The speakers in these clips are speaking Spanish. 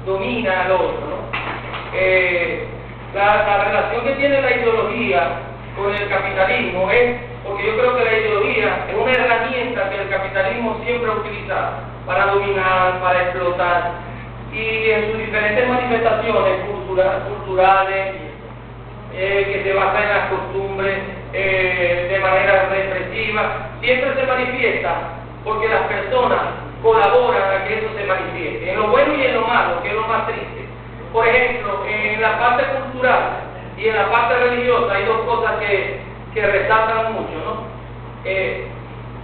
domina al otro, ¿no? La relación que tiene la ideología con el capitalismo es, porque yo creo que la ideología es una herramienta que el capitalismo siempre ha utilizado para dominar, para explotar, y en sus diferentes manifestaciones culturales, que se basan en las costumbres, de manera represiva, siempre se manifiesta porque las personas colaboran a que eso se manifieste, en lo bueno y en lo malo, que es lo más triste. Por ejemplo, en la parte cultural y en la parte religiosa hay dos cosas que resaltan mucho, ¿no?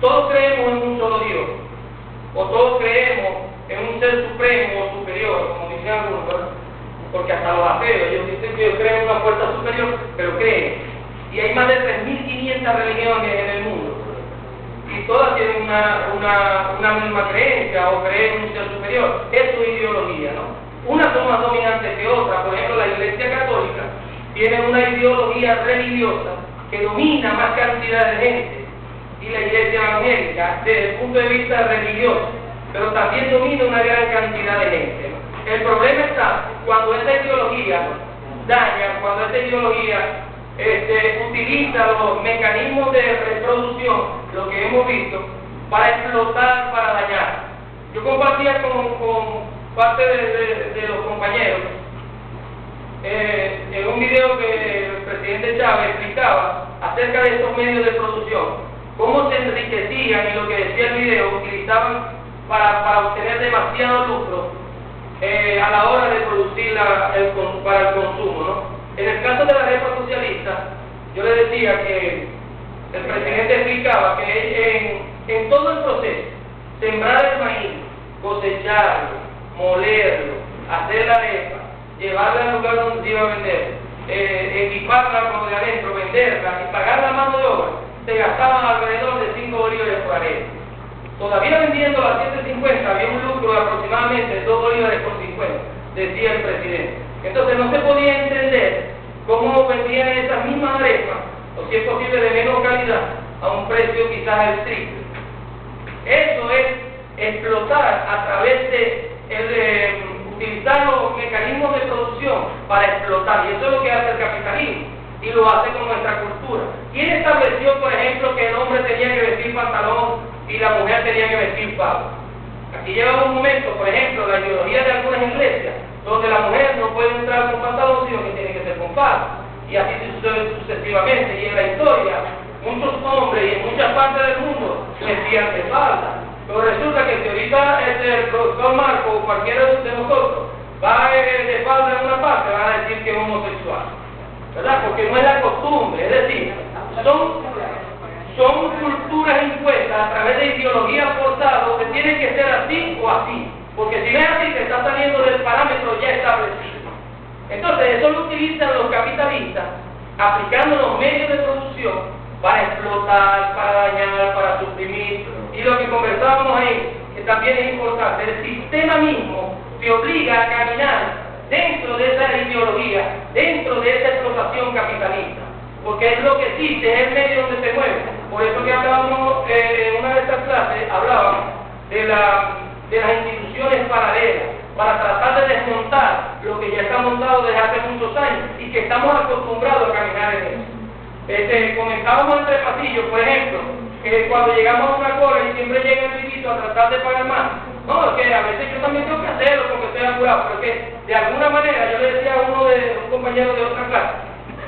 Todos creemos en un solo Dios, o todos creemos en un ser supremo o superior, como dicen algunos, ¿verdad? Porque hasta los ateos, ellos dicen que ellos creen en una fuerza superior, pero creen. Y hay más de 3.500 religiones en el mundo, y todas tienen una misma creencia o creen en un ser superior. Eso es ideología, ¿no? Unas son más dominantes que otras. Por ejemplo, la Iglesia Católica tiene una ideología religiosa que domina más cantidad de gente, y la Iglesia Evangélica desde el punto de vista religioso, pero también domina una gran cantidad de gente, ¿no? El problema está cuando esa ideología daña, cuando esa ideología utiliza los mecanismos de reproducción, lo que hemos visto, para explotar, para dañar. Yo compartía con parte de los compañeros en un video que el presidente Chávez explicaba acerca de estos medios de producción, cómo se enriquecían, y lo que decía el video, utilizaban para obtener demasiado lucro a la hora de producir para el consumo, ¿no? En el caso de la arepa socialista, yo le decía que el presidente explicaba que en todo el proceso, sembrar el maíz, cosecharlo, molerlo, hacer la arepa, llevarla al lugar donde se iba a vender, equiparla como de adentro, venderla y pagar la mano de obra, se gastaban alrededor de 5 bolívares por arepa. Todavía vendiendo a 7.50 había un lucro de aproximadamente 2 bolívares por 50, decía el presidente. Entonces no se podía entender cómo vendían esas mismas arepas, o si es posible de menor calidad, a un precio quizás el triple. Eso es explotar a través de utilizar los mecanismos de producción para explotar, y eso es lo que hace el capitalismo, y lo hace con nuestra cultura. ¿Quién estableció, por ejemplo, que el hombre tenía que vestir pantalón y la mujer tenía que vestir falda? Aquí llega un momento, por ejemplo, la ideología de algunas iglesias, donde la mujer no puede entrar con pantalón, sino que tiene que ser con falda, y así sucesivamente. Y en la historia, muchos hombres y en muchas partes del mundo vestían de falda. Pero resulta que si ahorita el profesor Marco o cualquiera de nosotros va de falda en una parte, van a decir que es homosexual, ¿verdad? Porque no es la costumbre, es decir, son culturas impuestas a través de ideologías forzadas, que tienen que ser así o así, porque si no es así, te está saliendo del parámetro ya establecido. Entonces, eso lo utilizan los capitalistas, aplicando los medios de producción para explotar, para dañar, para suprimir. Y lo que conversábamos ahí, que también es importante, el sistema mismo te obliga a caminar dentro de esa ideología, dentro de esa explotación capitalista, porque es lo que existe, es el medio donde se mueve. Por eso que hablábamos en una de estas clases, hablábamos de las instituciones paralelas, para tratar de desmontar lo que ya está montado desde hace muchos años y que estamos acostumbrados a caminar en eso. Comentábamos entre pasillos, por ejemplo, que cuando llegamos a una cola y siempre llega el chiquito a tratar de pagar más. No, es que a veces yo también tengo que hacerlo porque estoy apurado, pero que de alguna manera, yo le decía a uno de un compañero de otra clase,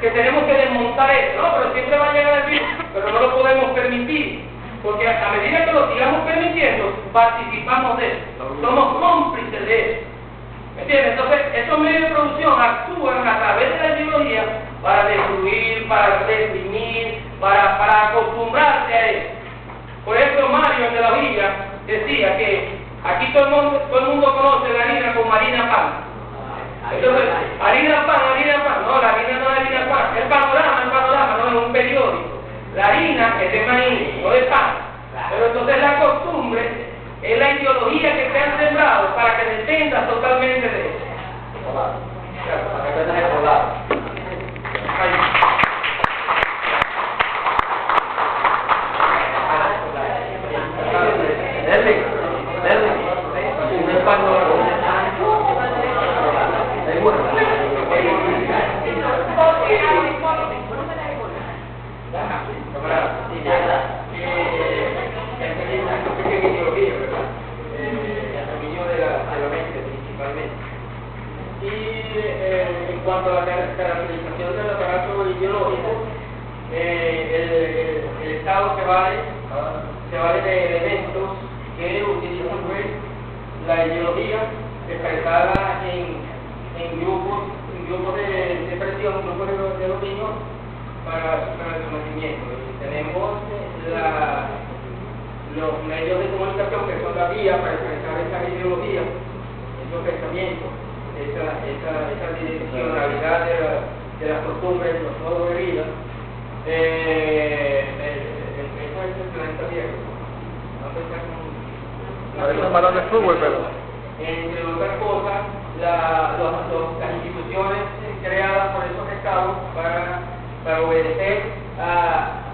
que tenemos que desmontar eso, no, pero siempre va a llegar el virus, pero no lo podemos permitir, porque a medida que lo sigamos permitiendo, participamos de eso, somos cómplices de eso. ¿Me entiendes? Entonces, esos medios de producción actúan a través de la ideología para destruir, para reprimir, para acostumbrarse a eso. Por ejemplo, Mario, el de la villa, decía que aquí todo el mundo conoce la harina como harina pan. Entonces, harina pan, no, la harina no es harina pan, el panorama, no es un periódico. La harina es de maíz, no de pan. Pero entonces la costumbre es la ideología que te han sembrado para que dependas totalmente de eso. Para que te dejes volar. Dale. Un español. cuanto a la caracterización del aparato ideológico, el Estado se vale de elementos que utilizan pues la ideología expresada en grupos de presión, grupos de dominio para el sometimiento. Tenemos los medios de comunicación que son la vía para expresar esa ideología, esos pensamientos, esa direccionalidad de las costumbres, de los modos de vida. Eso es el planeta Tierra. Parece balón de fútbol, pero... Entre otras cosas, las instituciones creadas por esos estados para obedecer a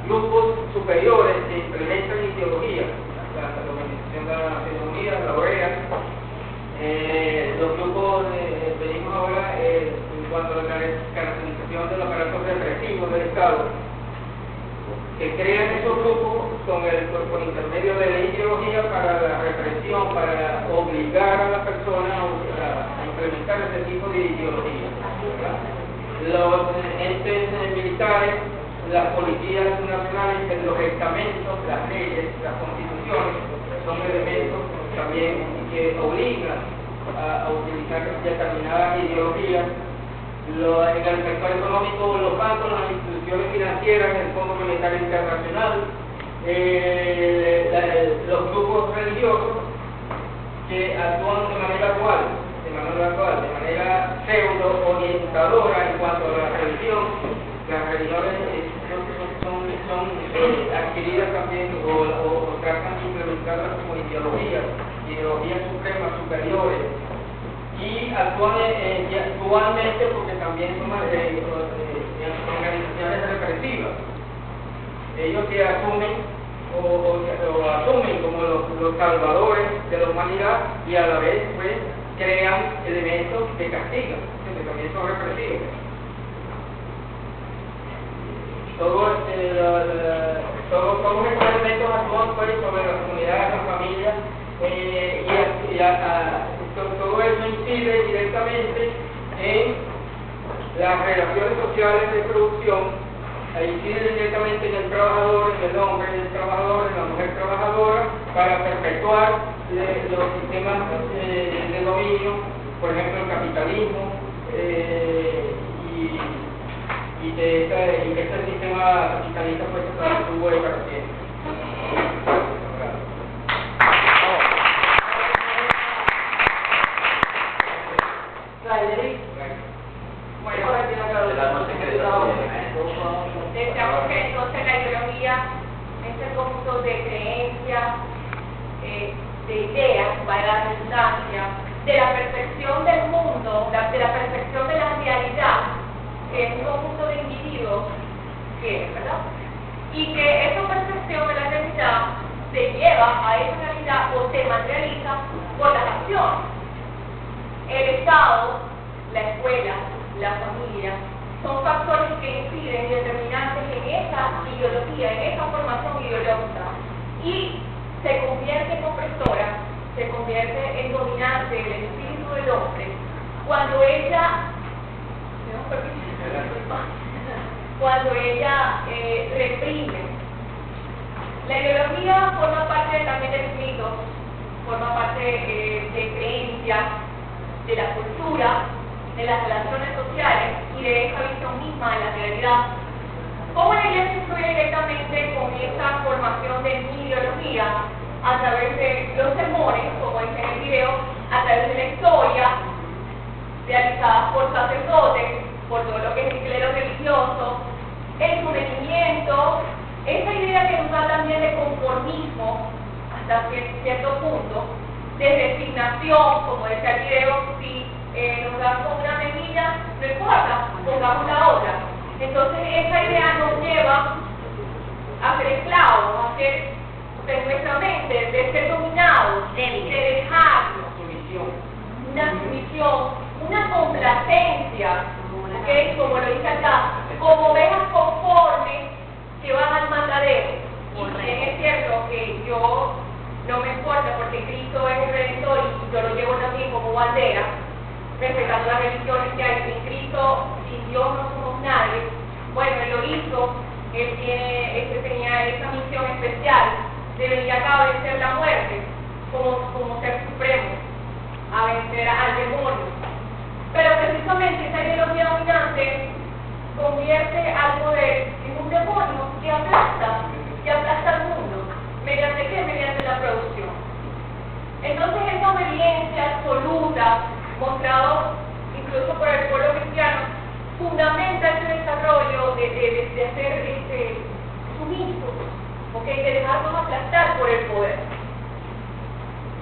grupos superiores que implementan ideología, la Organización de las Naciones Unidas, la OEA, los grupos, venimos ahora en cuanto a la caracterización del aparato represivo del Estado, que crean esos grupos por intermedio de la ideología para la represión, para obligar a las personas a implementar ese tipo de ideología. Los entes militares, las policías nacionales, los estamentos, las leyes, las constituciones, son elementos también que obligan a utilizar determinadas ideologías. En el sector económico, los bancos, las instituciones financieras, el Fondo Monetario Internacional, los grupos religiosos que actúan de manera dual, de manera pseudo-orientadora en cuanto a la religión. Las religiones son adquiridas también o tratan de implementarlas como ideologías supremas, superiores, y actúan actualmente porque también son organizaciones represivas. Ellos se asumen o asumen como los salvadores de la humanidad y a la vez pues crean elementos que castigan, que también son represivos. Todos estos elementos actúan pues sobre la comunidad, la familia, todo eso incide directamente en las relaciones sociales de producción, incide directamente en el trabajador, en el hombre del trabajador, en la mujer trabajadora, para perpetuar los sistemas de dominio, por ejemplo el capitalismo, y que este sistema capitalista pues se mantuvo para siempre. Decíamos que entonces la ideología es el conjunto de creencias, de ideas, para la redundancia, de la percepción del mundo, de la percepción de la realidad, que es un conjunto de individuos que, ¿verdad? Y que esa percepción de la realidad se lleva a esa realidad o se materializa por las acciones. El Estado, la escuela, la familia, son factores que inciden y determinantes en esa ideología, en esa formación ideológica, y se convierte en opresora, se convierte en dominante del espíritu del hombre cuando ella reprime. La ideología forma parte también del mito, forma parte de creencias, de la cultura, de las relaciones sociales y de esa visión misma de la realidad. ¿Cómo la Iglesia influye directamente con esa formación de mi ideología? A través de los sermones, como dice en el video, a través de la historia realizada por sacerdotes, por todo lo que es el clero religioso, el sometimiento, esa idea que nos da también de conformismo hasta cierto punto, de resignación, como decía el video, si nos dan con una medida, no importa, pongamos la otra. Entonces esa idea nos lleva a ser esclavos, a ser de nuestra mente, de ser dominados, de dejar una sumisión, una complacencia, ¿okay? Como lo dice acá, como ovejas conformes que van al matadero. Y bien es cierto que yo no me importa porque Cristo es el Redentor y yo lo llevo también como bandera, respetando las religiones que hay en Cristo, sin Dios no somos nadie. Bueno, Él lo hizo, Él tenía esa misión especial de venir acá a vencer la muerte como ser supremo, a vencer al demonio. Pero precisamente esa ideología dominante convierte al poder en un demonio que aplasta al mundo. ¿Mediante qué? Mediante la producción. Entonces esa obediencia absoluta, mostrado incluso por el pueblo cristiano, fundamenta ese desarrollo de ser sumisos, ¿okay? De dejarnos aplastar por el poder.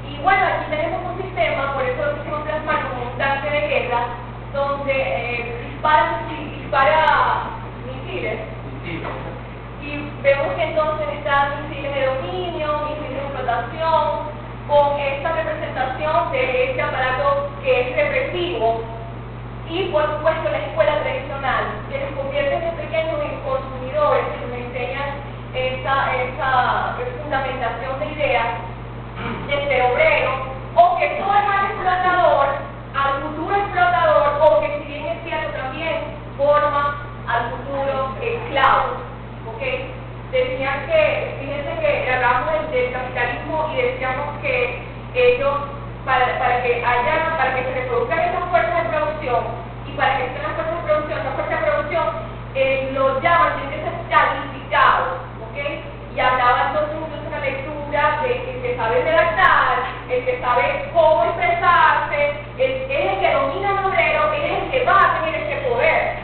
Y bueno, aquí tenemos un sistema, por eso lo quisimos plasmar como un tanque de guerra, donde dispara misiles. Y vemos que entonces están misiles de dominio, misiles de explotación, con esta representación de este aparato que es represivo. Y por supuesto la escuela tradicional, que les convierte de pequeños en consumidores, que nos enseñan esa fundamentación de ideas de ser obrero, o que todo es mal explotador, al futuro explotador, o que si bien es cierto también forma al futuro esclavo. ¿Okay? Decían que, fíjense que hablamos del capitalismo y decíamos que ellos, para que se reproduzcan esas fuerzas de producción y para que estén las fuerzas de producción, las fuerzas de producción lo llaman, tienen que ser calificados, ¿okay? Y hablaba entonces de una lectura de el que sabe redactar, el que sabe cómo expresarse, es el que domina el obrero, es el que va a tener ese poder.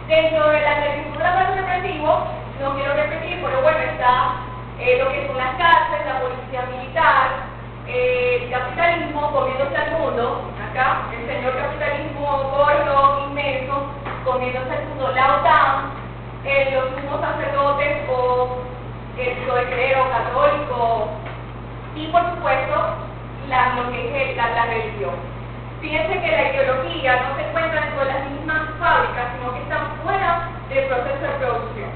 Dentro de la agricultura más represivo, no quiero repetir, pero bueno, está lo que son las cárceles, la policía militar, el capitalismo comiéndose al mundo, acá, el señor capitalismo gordo, inmenso, comiéndose al mundo, la OTAN, los sumos sacerdotes o el clero católico, y por supuesto, lo que es la religión. Fíjense que la ideología no se encuentra dentro de las mismas fábricas, sino que están fuera del proceso de producción.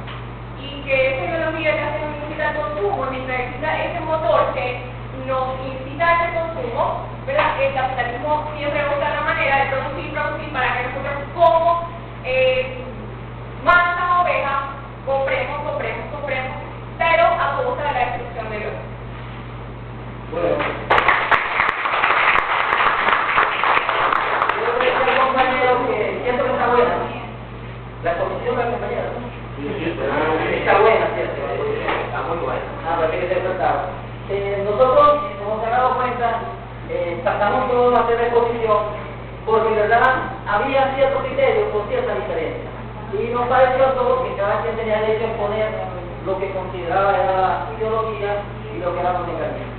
Y que esa ideología que hace nos incita al consumo, necesita ese motor que nos incita a ese consumo, ¿verdad? El capitalismo siempre busca la manera de producir para que nosotros como mansa oveja compremos, pero a costa de la destrucción de los. Bueno. Yo le decía al compañero que siento que está buena. La comisión del compañero. Está buena, ¿cierto? Está muy buena. Parece que se trataba. Nosotros nos hemos dado cuenta, pasamos todos a hacer la exposición, porque en verdad había ciertos criterios con ciertas diferencias. Y nos pareció a todos que cada quien tenía derecho a exponer lo que consideraba era la ideología y lo que era modernismo.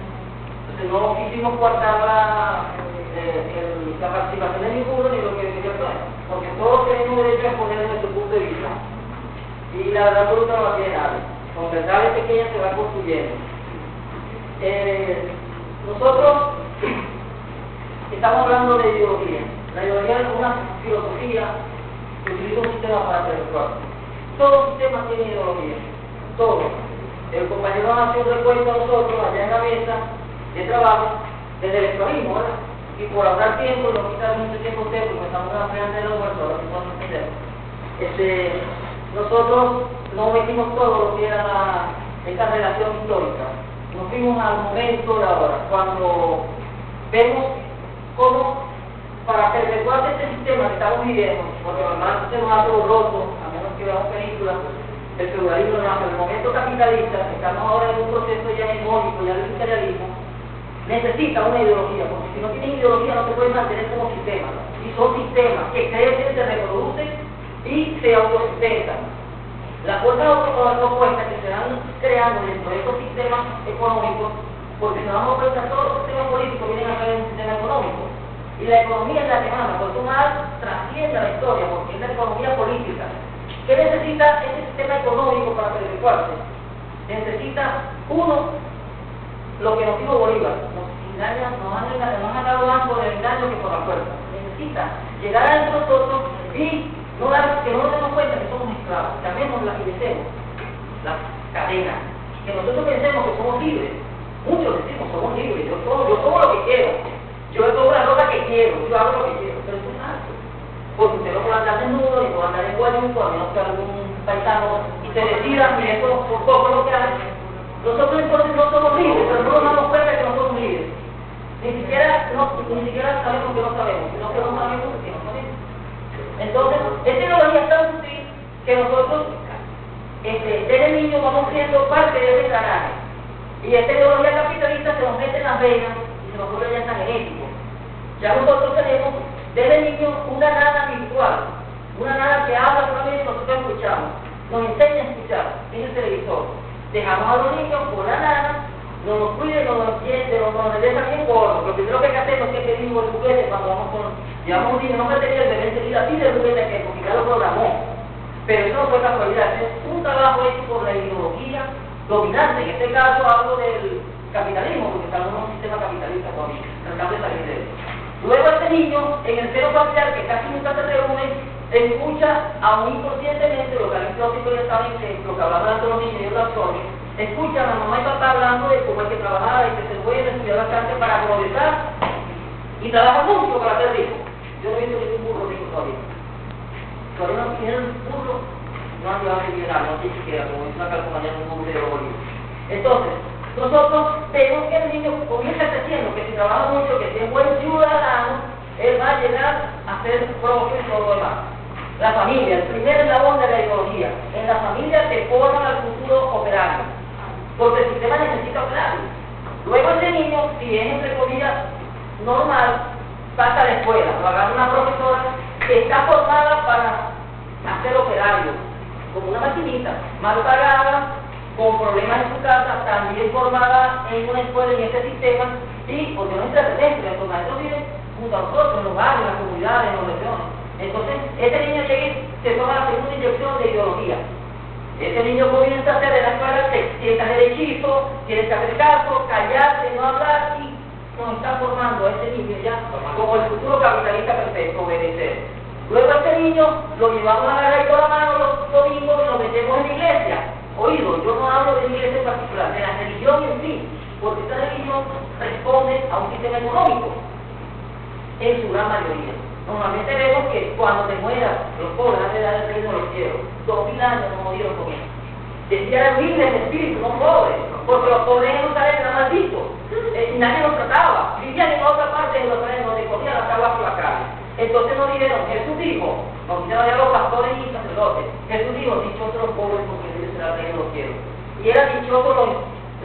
Entonces no quisimos coartar la participación de ninguno ni lo que yo soy, porque todos tenemos derecho a exponer desde su punto de vista. Y la verdad absoluta no la tiene nadie. Con verdades pequeñas se va construyendo. Nosotros estamos hablando de ideología. La ideología es una filosofía que utiliza un sistema para perpetuar. Todo sistema tiene ideología. Todo. El compañero nació un recuento a nosotros allá en la mesa de trabajo desde el esclavismo, ¿verdad? Y por ahorrar tiempo, no quitar mucho tiempo a usted, porque estamos en la frente del almuerzo, ahora que podemos entender. Nosotros no metimos todo lo que era esta relación histórica. Nos fuimos al momento de ahora, cuando vemos cómo para perpetuar este sistema que estamos viviendo, porque normalmente se nos hace borroso, a menos que veamos películas, el feudalismo no hace, el momento capitalista, estamos ahora en un proceso ya hegemónico, ya del imperialismo, necesita una ideología, porque si no tienen ideología no se pueden mantener como sistema, y son sistemas que crecen, se reproducen y se autosustentan. Las fuerzas opuestas que se van creando dentro de estos sistemas económicos, porque si nos damos cuenta, todos los sistemas políticos vienen a ser un sistema económico. Y la economía es la que manda, por eso más trasciende la historia, porque es la economía política. ¿Qué necesita este sistema económico para perpetuarse? Necesita, uno, lo que nos dijo Bolívar, nos han dado más por el engaño que por la fuerza. Necesita llegar a nosotros y que no nos demos cuenta que somos esclavos, que amemos y deseemos las cadenas, que nosotros pensemos que somos libres. Muchos decimos somos libres, yo como lo que quiero, yo tomo una ropa que quiero, yo hago lo que quiero, pero eso es falso. Porque usted no puede andar desnudo, ni puede andar en guayuco, a menos que algún paisano y se decida, y eso por poco lo que hace. Nosotros entonces no somos libres, pero no nos damos cuenta que no somos libres. Ni siquiera sabemos que no sabemos, sino que no sabemos que no sabemos. Entonces, esta ideología es tan sutil que nosotros, desde niños, vamos siendo parte de ese engranaje. Y esta ideología capitalista se nos mete en las venas y se nos vuelve ya tan genético. Ya nosotros tenemos desde niños una nana virtual, una nana que habla solamente y nosotros escuchamos, nos enseña a escuchar en el televisor. Dejamos a los niños con la nana, no nos cuiden, no nos entienden, no nos dejan bien gordos. Lo primero que hacemos es que pedimos el juguete cuando vamos con, llevamos un niño, no me tenía el bebé enseguida, pide el juguete que porque ya lo programó. Pero eso no fue casualidad, es un trabajo hecho por la ideología dominante. En este caso hablo del capitalismo, porque estamos en un sistema capitalista todavía, tratando de salir de él. Luego este niño, en el seno familiar, que casi nunca se reúne, escucha aún inconscientemente, lo que hay filósofos ya saben que lo que hablaban de los niños y los actores, escucha a la mamá y papá hablando de cómo hay que trabajar y que se puede estudiar bastante para progresar y trabaja mucho para ser rico. Yo no he visto ningún burro rico todavía. Todavía no tienen burro, no han llegado a millonario, no sé siquiera, como dice una calcomanía en un burro de Bolivia. Entonces, nosotros vemos que el niño comienza creciendo, que si trabaja mucho, que si es buen ciudadano, él va a llegar a ser propio y todo lo demás. La familia, el primer eslabón de la ideología. En la familia se forma al futuro operario, porque el sistema necesita operarios. Luego ese niño, si es entre comillas normal, pasa a la escuela, lo agarra una profesora que está formada para hacer operario, como una maquinita, mal pagada, con problemas en su casa, también formada en una escuela en este sistema, y porque no es extraterrestre, los maestros viven junto a nosotros, en los barrios, en las comunidades, en las regiones. Entonces, este niño llega y se toma la segunda inyección de ideología. Este niño comienza a hacer en la escuela que está derechito, tiene que hacer caso, callarse, no hablar, y nos está formando a este niño ya como el futuro capitalista perfecto, obedecer. Luego a este niño lo llevamos a agarrar con la mano los domingos y lo metemos en la iglesia. Oído, yo no hablo de la iglesia en particular, de la religión en sí, porque esta religión responde a un sistema económico, en su gran mayoría. Normalmente vemos que cuando te mueras, los pobres han de dar el reino de los cielos. 2000 años no murieron con eso. Decían humildes en espíritu, no pobres, porque los pobres en Jerusalén eran malditos, nadie los trataba, vivían en otra parte de Jerusalén donde cogían las aguas por la calle. Entonces nos dijeron, Jesús dijo, nos dijeron ya los pastores y sacerdotes, Jesús dijo, dichosos los pobres porque ellos serán el reino de los cielos. Y era dichosos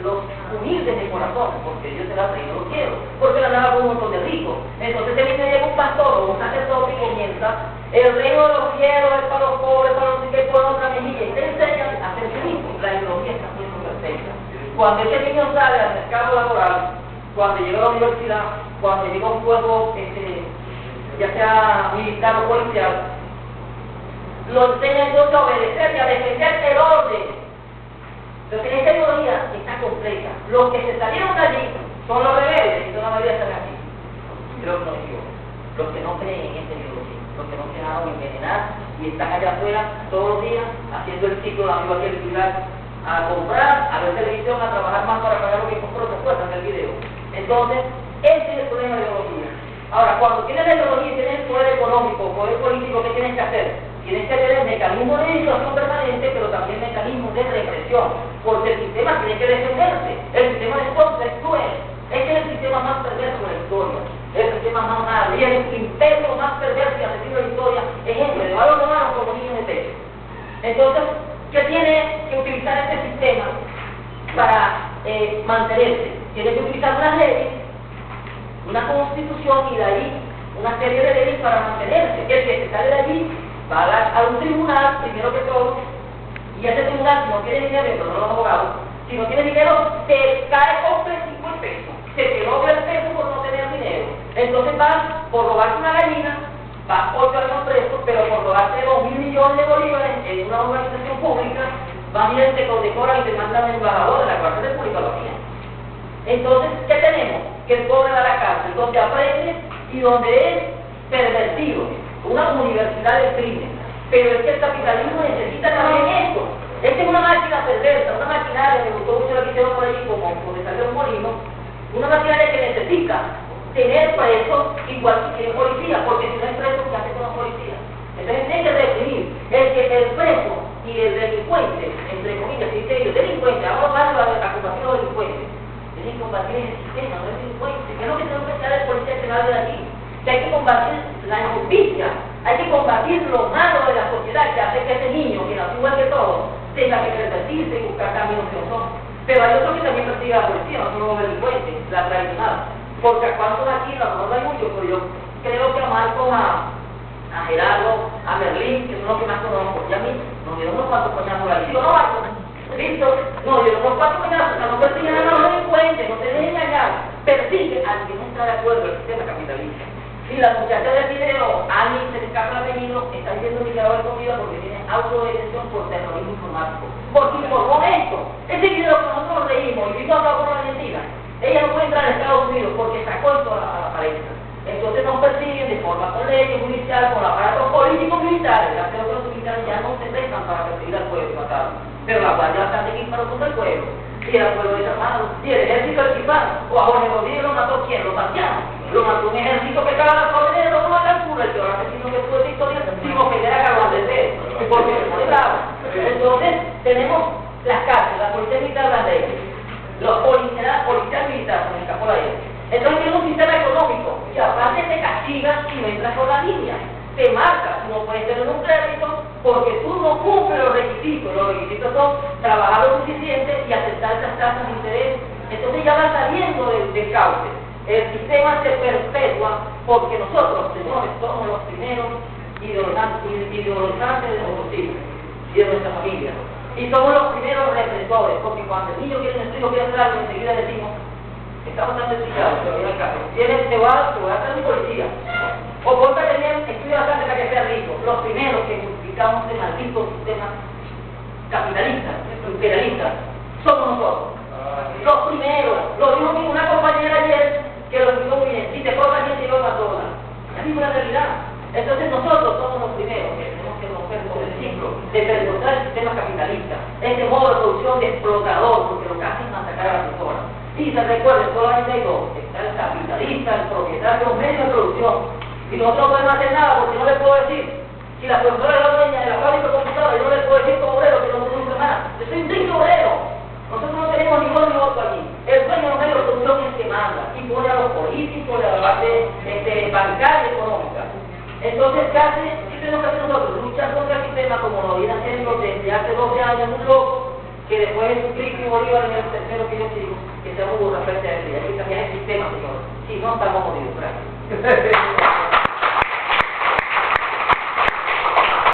los humildes de corazón, porque ellos serán el reino de los cielos, porque la nada con un montón de ricos. Entonces el niño llega un pastor o un sacerdote y comienza, el reino de los cielos es para los pobres, para los que ponen otra mejilla, y te enseñan a hacer feliz, la ideología está muy perfecta. Cuando ese niño sale al mercado laboral, cuando llega a la universidad, cuando llega a un pueblo, ya sea militar o policial, lo enseñan entonces a obedecer y a defender el orden. Entonces esta ideología está completa. Los que se salieron de allí son los rebeldes, y toda la mayoría están aquí. Creo que no digo. Los que no creen en esta ideología, los que no se dejaron envenenar y están allá afuera todos los días haciendo el ciclo de amigo aquí el lugar, a comprar, a ver televisión, a trabajar más para pagar lo que compró después en el video. Entonces, ese es el problema de la ideología. Ahora, cuando tienes la ideología y tienes poder económico, poder político, ¿qué tienes que hacer? Tienes que tener mecanismos de legislación permanente, pero también mecanismos de represión, porque el sistema tiene que defenderse. El sistema de Escocia es cruel. Este es el sistema más perverso de la historia, el sistema más malo, y el imperio más perverso y asesino de la historia es este, de malos romanos como niños de pecho. Entonces, ¿qué tiene que utilizar este sistema para mantenerse? Tiene que utilizar unas leyes, una constitución y de ahí una serie de leyes para mantenerse. El que se sale de allí va a un tribunal, primero que todo, y ese tribunal, si no tiene dinero, pero no los abogados, si no tiene dinero, te cae con 5 pesos, se te logra el peso por no tener dinero. Entonces vas por robarte una gallina, vas 8 años preso, pero por robarte 2.000 millones de bolívares en una organización pública, vas y te condecoran y te mandan al embajador de la cárcel de Puricología. Entonces, ¿qué tenemos? Que el pobre va a la cárcel, donde aprende y donde es pervertido, una universidad del crimen. Pero es que el capitalismo necesita también esto. Esta es una máquina perversa, una maquinaria, me gustó mucho lo que hicieron por allí, como donde salió un molino, una maquinaria que necesita tener presos igual que quieren policía, porque si no hay presos, ¿qué hace con los policías? Entonces hay que definir el preso y el delincuente, entre comillas, si dice ellos, delincuente, vamos a hablar de la ocupación de los delincuentes. Tienen que combatir el sistema, no el delincuente, que es lo que tenemos que hacer el policía penal de aquí. Que hay que combatir la injusticia, hay que combatir lo malo de la sociedad que hace que ese niño, que nació igual que todos, tenga que revertirse y buscar caminos que no son. Pero hay otros que también persiguen a la policía, no solo los delincuentes, la tradicional. Porque a cuántos aquí, a lo mejor no hay muchos, pero yo creo que a Marcos, a Gerardo, a Merlín, que son los que más conozco, y a mí nos dieron unos cuantos coñazos ahí. ¿Sí o no, Marcos? ¿Listo? Nos dieron unos cuantos coñazos, o sea, no persiguen a los delincuentes, no se dejen engañar, persiguen al que no está de acuerdo al sistema capitalista. Y la muchacha del video, Ani, se le escapa el apellido, está diciendo que quedó escondida porque tiene autodetención por terrorismo informático. Porque informó esto. Ese video que nosotros nos reímos y vimos hablar con la Argentina, ella no puede entrar a Estados Unidos porque sacó esto a la pareja. Entonces nos persiguen de forma con leyes judiciales, con aparatos políticos militares. Ya creo que los militares ya no se prestan para perseguir al pueblo y matarlo. Pero la guardia está aquí para contra el pueblo. Y el pueblo desarmado. Y el ejército equipado. O a Jorge Rodríguez lo mató ¿quién? Los marcianos. Lo mató un ejército que caga la cordillera, no a la altura, el peor asesino que tuvo esta historia, sino que era Carlos Andrés, porque se pone bravo. Entonces, tenemos las cárceles, la policía militar, las leyes, los policías militares, se me escapó la ley. Entonces, tiene un sistema económico, y aparte te castigan si no entras por la línea, te marca, tú no puedes tener un crédito, porque tú no cumples los requisitos son trabajar lo suficiente y aceptar esas tasas de interés. Entonces ya va saliendo del cauce. El sistema se perpetúa porque nosotros, señores, somos los primeros ideologizantes de nuestros hijos y de nuestra familia. Y somos los primeros represores, porque cuando el niño quiere nuestro hijo quiere hacer algo, enseguida decimos, estamos tan desdichados, pero viene al caso. Te voy a hacer mi policía. O pórtate bien, estudia bastante para que sea rico. Los primeros que justificamos el maldito sistema capitalista, imperialista, somos nosotros. Los primeros. Lo dijo una compañera ayer, que lo explicó muy bien. Si te cortas bien, te llevas a todas. Es una realidad. Entonces nosotros somos los primeros que tenemos que romper con el ciclo de perpetuar el sistema capitalista. Este modo de producción de explotador, porque lo que hace es masacar a las personas. Y se recuerden, solamente hay dos. Está el capitalista, el propietario, los medios de producción. Y nosotros no podemos hacer nada porque no les puedo decir. Si la profesora es la dueña de la fábrica de computadoras, yo no les puedo decir como obrero que no produce más. Yo soy un triste obrero. Nosotros no tenemos ni uno ni otro aquí. El dueño de los medios de producción es el que manda y pone a los políticos de la base bancaria y económica. Entonces, ¿qué tenemos que hacer nosotros? Luchar contra el sistema como lo viene haciendo desde hace 12 años un loco que después de Cristo y Bolívar en el tercero que yo sigo, que se burla frente a él. Y hay que cambiar el sistema, señor. Si no, estamos jodidos. Gracias.